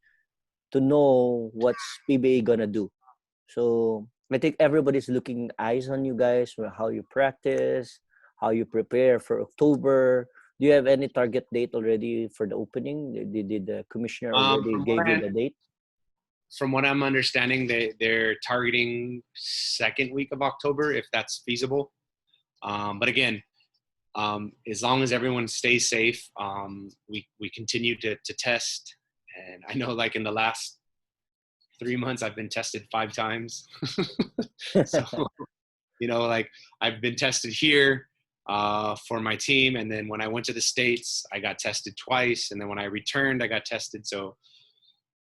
to know what's PBA gonna do. So I think everybody's looking eyes on you guys, how you practice, how you prepare for October. Do you have any target date already for the opening? Did the commissioner already gave you the date? From what I'm understanding, they're targeting second week of October, if that's feasible. But again, as long as everyone stays safe, we continue to test. And I know, like, in the last 3 months, I've been tested 5 times. So, you know, like, I've been tested here for my team. And then when I went to the States, I got tested twice. And then when I returned, I got tested. So,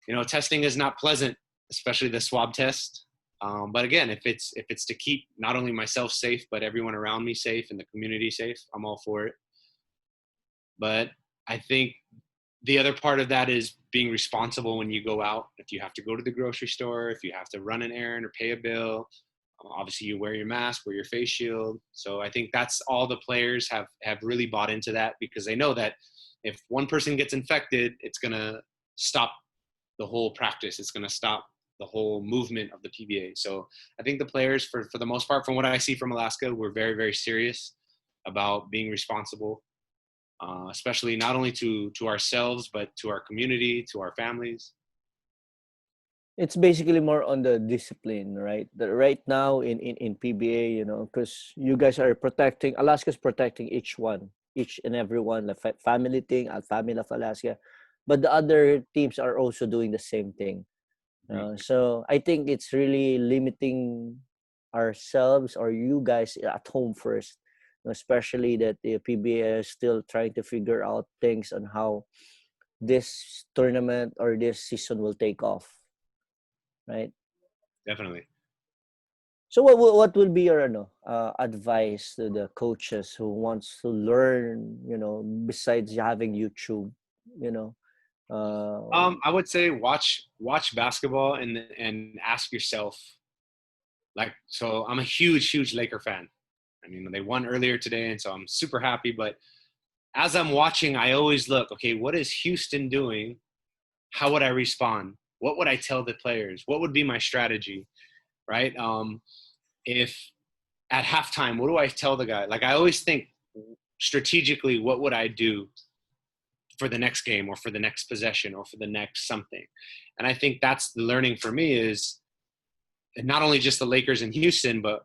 you know, testing is not pleasant, especially the swab test. But again, if it's to keep not only myself safe, but everyone around me safe and the community safe, I'm all for it. But I think the other part of that is being responsible when you go out. If you have to go to the grocery store, if you have to run an errand or pay a bill, obviously you wear your mask, wear your face shield. So I think that's all the players have really bought into that, because they know that if one person gets infected, it's going to stop the whole practice. It's going to stop the whole movement of the PBA. So I think the players, for the most part, from what I see from Alaska, we're very, very serious about being responsible, especially not only to ourselves, but to our community, to our families. It's basically more on the discipline, right? Right now in PBA, you know, because you guys are protecting, Alaska's protecting each and every one, the family thing, Family of Alaska, but the other teams are also doing the same thing. So I think it's really limiting ourselves or you guys at home first, especially that the PBA is still trying to figure out things on how this tournament or this season will take off, right? Definitely. So what will be your advice to the coaches who wants to learn, besides having YouTube, you know, I would say watch basketball and ask yourself, like, so I'm a huge Laker fan. I mean, they won earlier today, and so I'm super happy. But as I'm watching, I always look, okay, what is Houston doing? How would I respond? What would I tell the players? What would be my strategy, right? If at halftime, what do I tell the guy? Like, I always think strategically, what would I do for the next game or for the next possession or for the next something? And I think that's the learning for me, is not only just the Lakers in Houston, but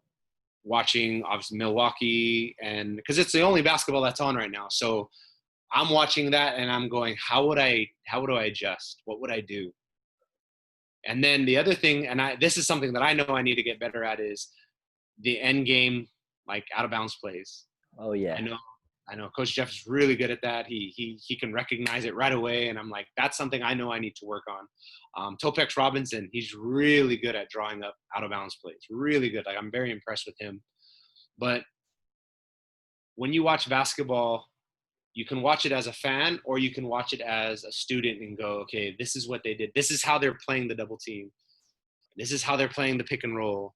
watching obviously Milwaukee, and because it's the only basketball that's on right now. So I'm watching that and I'm going, how would I adjust? What would I do? And then the other thing, and this is something that I know I need to get better at, is the end game, like out of bounds plays. Oh yeah. I know Coach Jeff is really good at that. He can recognize it right away. And I'm like, that's something I know I need to work on. Topex Robinson, he's really good at drawing up out of bounds plays. Really good. Like, I'm very impressed with him. But when you watch basketball, you can watch it as a fan or you can watch it as a student and go, okay, this is what they did. This is how they're playing the double team. This is how they're playing the pick and roll.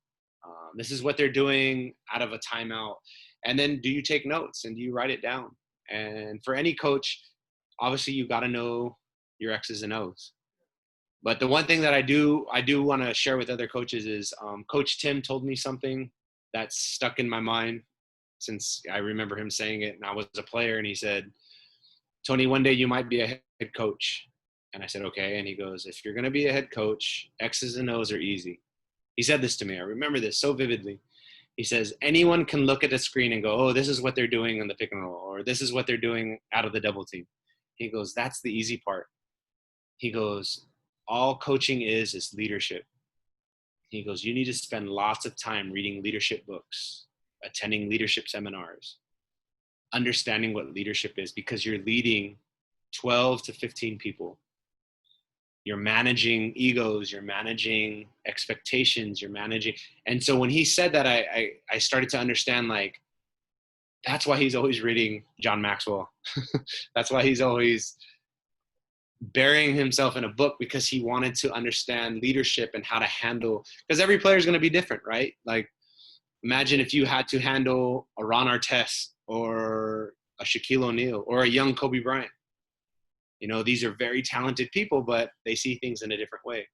This is what they're doing out of a timeout. And then do you take notes and do you write it down? And for any coach, obviously you got to know your X's and O's. But the one thing that I do want to share with other coaches is Coach Tim told me something that's stuck in my mind since I remember him saying it, and I was a player, and he said, Tony, one day you might be a head coach. And I said, okay. And he goes, if you're going to be a head coach, X's and O's are easy. He said this to me. I remember this so vividly. He says, anyone can look at the screen and go, oh, this is what they're doing in the pick and roll, or this is what they're doing out of the double team. He goes, that's the easy part. He goes, all coaching is leadership. He goes, you need to spend lots of time reading leadership books, attending leadership seminars, understanding what leadership is, because you're leading 12 to 15 people. You're managing egos, you're managing expectations, you're managing. And so when he said that, I started to understand, like, that's why he's always reading John Maxwell. That's why he's always burying himself in a book, because he wanted to understand leadership and how to handle, because every player is going to be different, right? Like, imagine if you had to handle a Ron Artest or a Shaquille O'Neal or a young Kobe Bryant. You know, these are very talented people, but they see things in a different way.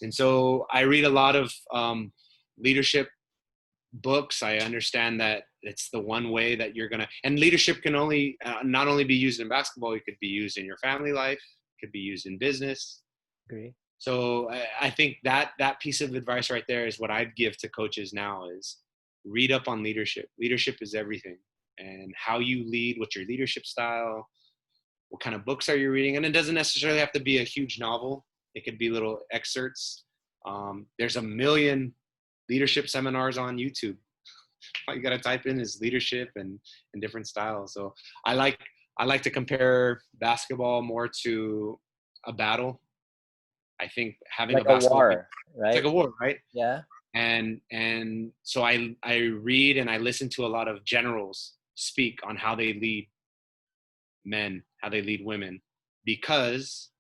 And so I read a lot of leadership books. I understand that it's the one way that you're going to, and leadership can only not only be used in basketball, it could be used in your family life, it could be used in business. Agree. So I think that piece of advice right there is what I'd give to coaches now, is read up on leadership. Leadership is everything, and how you lead, what's your leadership style, what kind of books are you reading? And it doesn't necessarily have to be a huge novel. It could be little excerpts. There's a million leadership seminars on YouTube. All you got to type in is leadership and different styles. So I like to compare basketball more to a battle. I think having Like a basketball, war, right? it's like a war, right? Yeah. And so I read and I listen to a lot of generals speak on how they lead men, how they lead women, because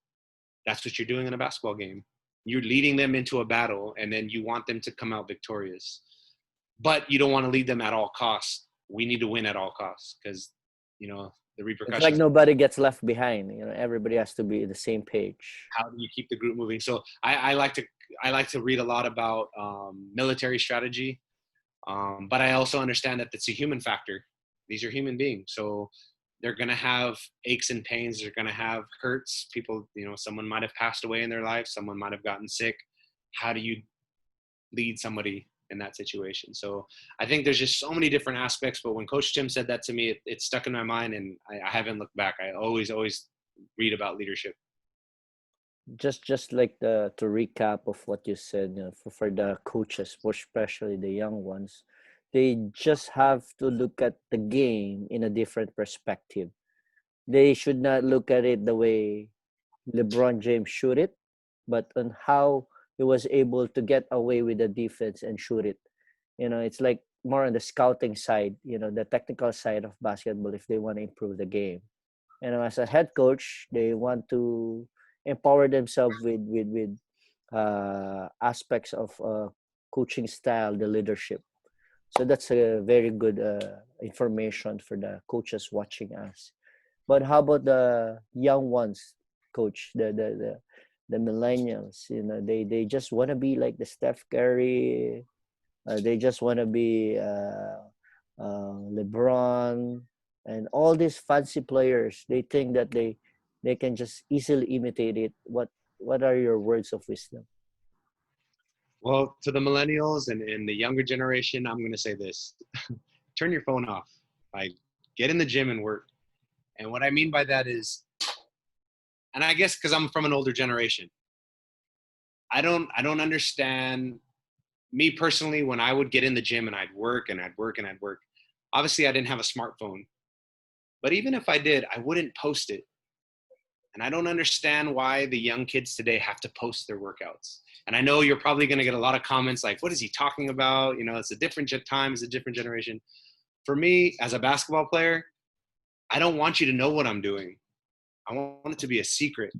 that's what you're doing in a basketball game. You're leading them into a battle, and then you want them to come out victorious. But you don't want to lead them at all costs. We need to win at all costs, because, you know, the repercussions. It's like nobody gets left behind. You know, everybody has to be the same page. How do you keep the group moving? So I like to read a lot about military strategy, but I also understand that it's a human factor. These are human beings, so they're going to have aches and pains. They're going to have hurts. People, you know, someone might have passed away in their life. Someone might have gotten sick. How do you lead somebody in that situation? So I think there's just so many different aspects. But when Coach Tim said that to me, it stuck in my mind, and I haven't looked back. I always read about leadership. just like the to recap of what you said, for the coaches, more especially the young ones, they just have to look at the game in a different perspective. They should not look at it the way LeBron James shoot it, but on how he was able to get away with the defense and shoot it. It's like more on the scouting side, the technical side of basketball if they want to improve the game. As a head coach, they want to empower themselves with aspects of coaching style, the leadership. So that's a very good information for the coaches watching us. But how about the young ones, coach? The millennials, they just want to be like the Steph Curry. They just want to be LeBron and all these fancy players. They think that they can just easily imitate it. What are your words of wisdom? Well, to the millennials and the younger generation, I'm going to say this. Turn your phone off. Like, get in the gym and work. And what I mean by that is, and I guess because I'm from an older generation, I don't understand. Me personally, when I would get in the gym and I'd work and I'd work and I'd work, obviously I didn't have a smartphone. But even if I did, I wouldn't post it. And I don't understand why the young kids today have to post their workouts. And I know you're probably going to get a lot of comments like, what is he talking about? It's a different time, it's a different generation. For me, as a basketball player, I don't want you to know what I'm doing. I want it to be a secret.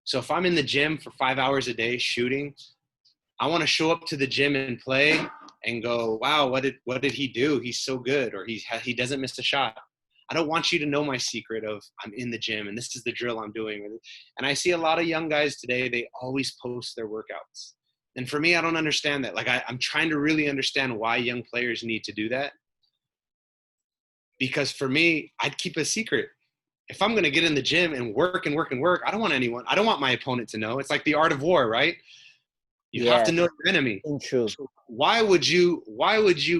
So if I'm in the gym for 5 hours a day shooting, I want to show up to the gym and play and go, wow, what did he do? He's so good, or he doesn't miss a shot. I don't want you to know my secret of I'm in the gym and this is the drill I'm doing. And I see a lot of young guys today, they always post their workouts. And for me, I don't understand that. Like I'm trying to really understand why young players need to do that. Because for me, I'd keep a secret. If I'm going to get in the gym and work and work and work, I don't want my opponent to know. It's like the art of war, right? You have to know your enemy. True. So why would you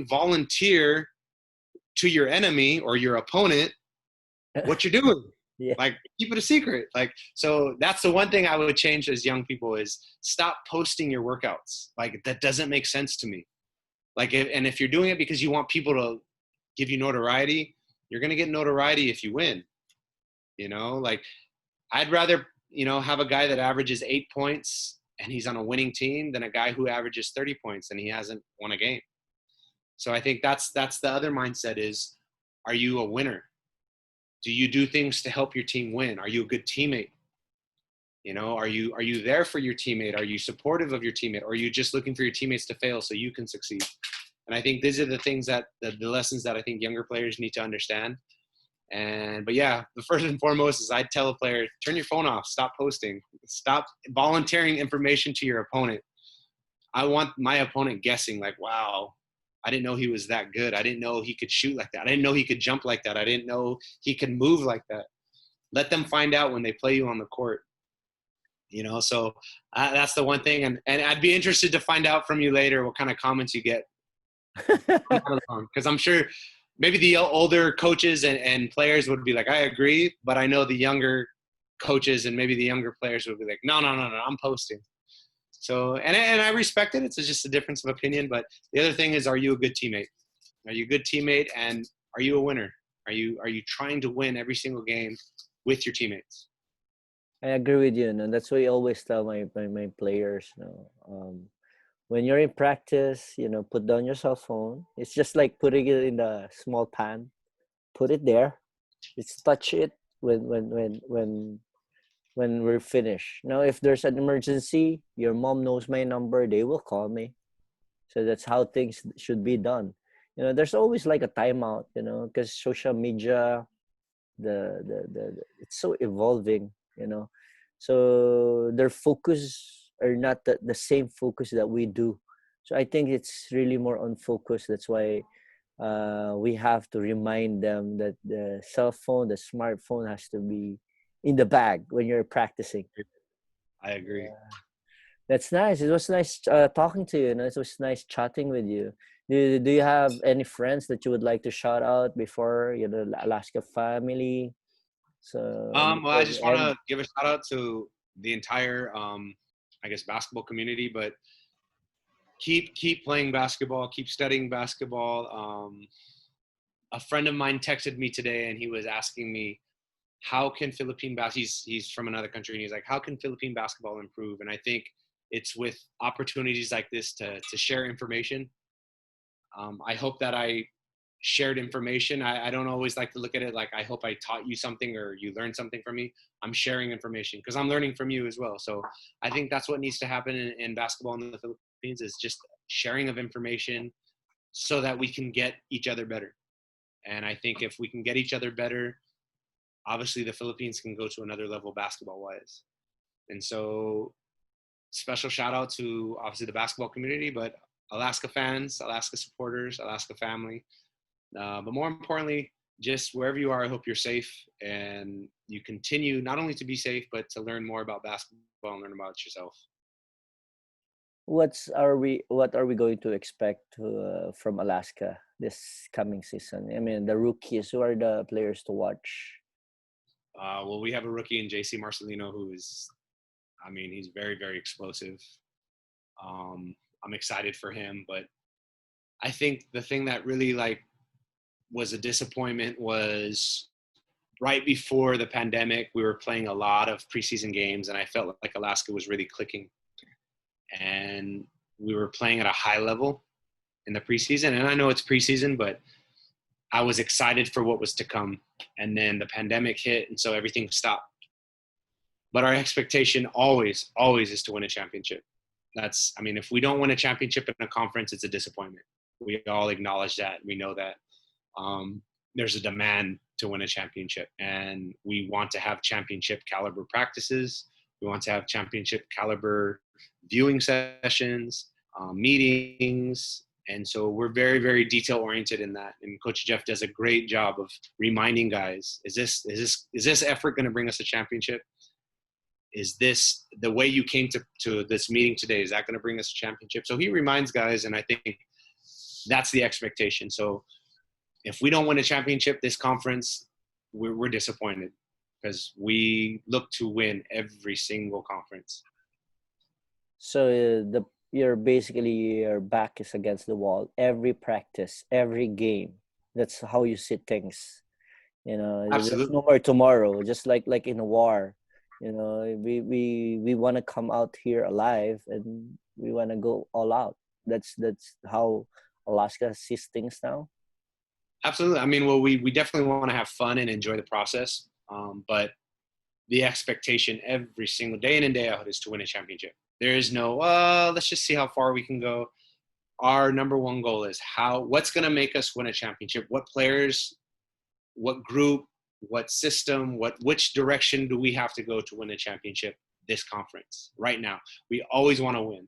volunteer to your enemy or your opponent what you're doing? Yeah. Like, keep it a secret. Like, so that's the one thing I would change as young people is stop posting your workouts. Like, that doesn't make sense to me. Like, if you're doing it because you want people to give you notoriety, you're going to get notoriety if you win. Like, I'd rather, have a guy that averages 8 points and he's on a winning team than a guy who averages 30 points and he hasn't won a game. So I think that's the other mindset is, are you a winner? Do you do things to help your team win? Are you a good teammate? Are you there for your teammate? Are you supportive of your teammate? Or are you just looking for your teammates to fail so you can succeed? And I think these are the things the lessons that I think younger players need to understand. But yeah, the first and foremost is I'd tell a player, turn your phone off, stop posting, stop volunteering information to your opponent. I want my opponent guessing like, wow, I didn't know he was that good. I didn't know he could shoot like that. I didn't know he could jump like that. I didn't know he could move like that. Let them find out when they play you on the court. So that's the one thing. And I'd be interested to find out from you later what kind of comments you get. Because I'm sure maybe the older coaches and players would be like, I agree. But I know the younger coaches and maybe the younger players would be like, no, I'm posting. So, and I respect it. It's just a difference of opinion. But the other thing is, are you a good teammate? Are you a good teammate? And are you a winner? Are you trying to win every single game with your teammates? I agree with you. And that's why I always tell my players, when you're in practice, put down your cell phone. It's just like putting it in a small pan. Put it there. Just touch it when we're finished. Now, if there's an emergency, your mom knows my number. They will call me. So that's how things should be done. There's always like a timeout. Because social media, it's so evolving. So their focus are not the same focus that we do. So I think it's really more on focus. That's why we have to remind them that the cell phone, the smartphone has to be in the bag when you're practicing. I agree. That's nice. It was nice talking to you. It was nice chatting with you. Do you have any friends that you would like to shout out before Alaska family? So well, I just want to give a shout out to the entire, I guess, basketball community. But keep playing basketball, keep studying basketball. A friend of mine texted me today, and he was asking me, how can Philippine he's from another country, and he's like, how can Philippine basketball improve? And I think it's with opportunities like this to share information. I hope that I shared information. I don't always like to look at it like, I hope I taught you something or you learned something from me. I'm sharing information because I'm learning from you as well. So I think that's what needs to happen in basketball in the Philippines, is just sharing of information so that we can get each other better. And I think if we can get each other better, obviously the Philippines can go to another level basketball wise. And so special shout out to obviously the basketball community, but Alaska fans, Alaska supporters, Alaska family. But more importantly, just wherever you are, I hope you're safe and you continue not only to be safe, but to learn more about basketball and learn about yourself. What are we going to expect from Alaska this coming season? I mean, the rookies, who are the players to watch? Well, we have a rookie in JC Marcelino who is, I mean, he's very, very explosive. I'm excited for him, but I think the thing that really was a disappointment was right before the pandemic, we were playing a lot of preseason games, and I felt like Alaska was really clicking. And we were playing at a high level in the preseason. And I know it's preseason, but I was excited for what was to come. And then the pandemic hit, and so everything stopped. But our expectation always is to win a championship. If we don't win a championship in a conference, it's a disappointment. We all acknowledge that. We know that. There's a demand to win a championship, and we want to have championship caliber practices. We want to have championship caliber viewing sessions, meetings. And so we're very, very detail oriented in that. And Coach Jeff does a great job of reminding guys, is this effort going to bring us a championship? Is this the way you came to this meeting today? Is that going to bring us a championship? So he reminds guys, and I think that's the expectation. So if we don't win a championship this conference, we're disappointed, because we look to win every single conference. So your back is against the wall every practice, every game. That's how you see things. Absolutely. There's no more tomorrow. Just like in a war, we want to come out here alive, and we want to go all out. That's how Alaska sees things now. Absolutely. I mean, well, we definitely want to have fun and enjoy the process. But the expectation every single day in and day out is to win a championship. There is no, let's just see how far we can go. Our number one goal is what's going to make us win a championship? What players, what group, what system, which direction do we have to go to win a championship this conference right now? We always want to win.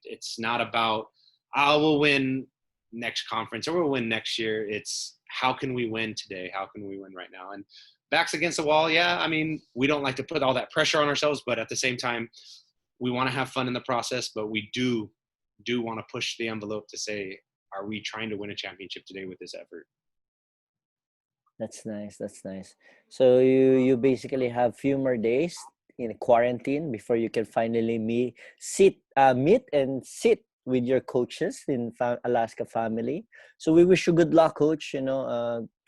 It's not about, we'll win next conference or we'll win next year. It's how can we win today? How can we win right now? And backs against the wall. Yeah. I mean, we don't like to put all that pressure on ourselves, but at the same time, we want to have fun in the process, but we do want to push the envelope to say, are we trying to win a championship today with this effort? That's nice. So you basically have few more days in quarantine before you can finally meet and sit with your coaches in Alaska family. So we wish you good luck, Coach.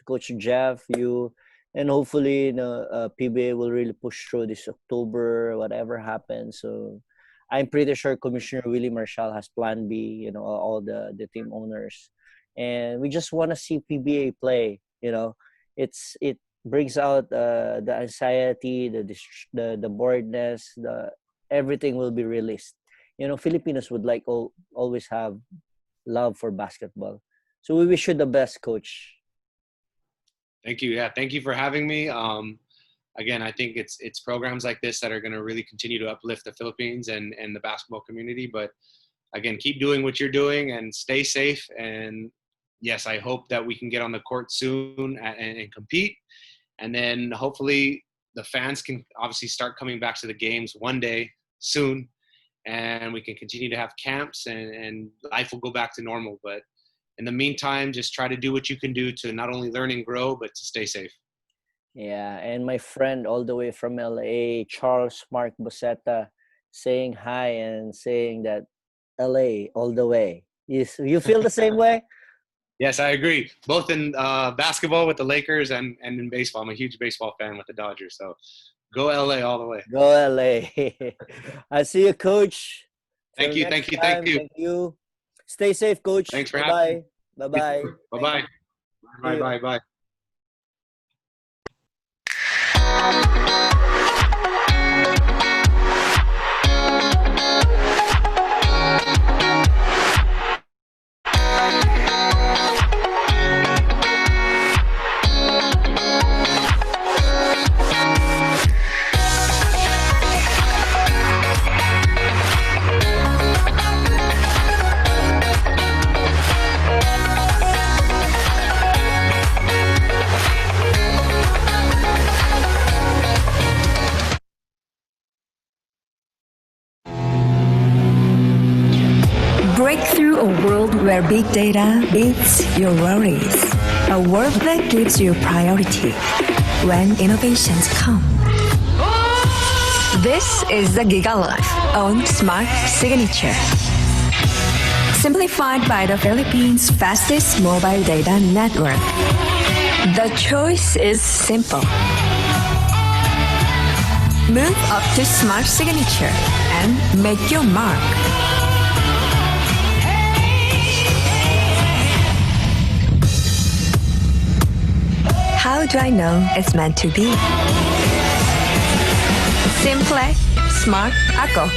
Coach Jeff, you, and hopefully PBA will really push through this October, whatever happens. So I'm pretty sure Commissioner Willie Marshall has plan B, all the team owners. And we just want to see PBA play. It brings out the anxiety, the boredness, everything will be released. Filipinos would always have love for basketball. So we wish you the best, Coach. Thank you. Yeah, thank you for having me. Again, I think it's programs like this that are going to really continue to uplift the Philippines and the basketball community. But again, keep doing what you're doing and stay safe. And yes, I hope that we can get on the court soon and compete. And then hopefully the fans can obviously start coming back to the games one day soon. And we can continue to have camps and life will go back to normal. But in the meantime, just try to do what you can do to not only learn and grow, but to stay safe. Yeah, and my friend all the way from LA, Charles Mark Bosetta, saying hi and saying that LA all the way. You feel the same way? Yes, I agree. Both in basketball with the Lakers and in baseball. I'm a huge baseball fan with the Dodgers. So go LA all the way. Go LA. I see you, coach. Till Thank you, next thank you, thank time. you. Thank you. Stay safe, coach. Thanks for Bye having me. bye. Bye bye. Bye bye. Bye bye bye. Break through a world where big data beats your worries. A world that gives you priority when innovations come. This is the GigaLife on Smart Signature. Simplified by the Philippines' fastest mobile data network. The choice is simple. Move up to Smart Signature and make your mark. How do I know it's meant to be? Simple, smart, ako.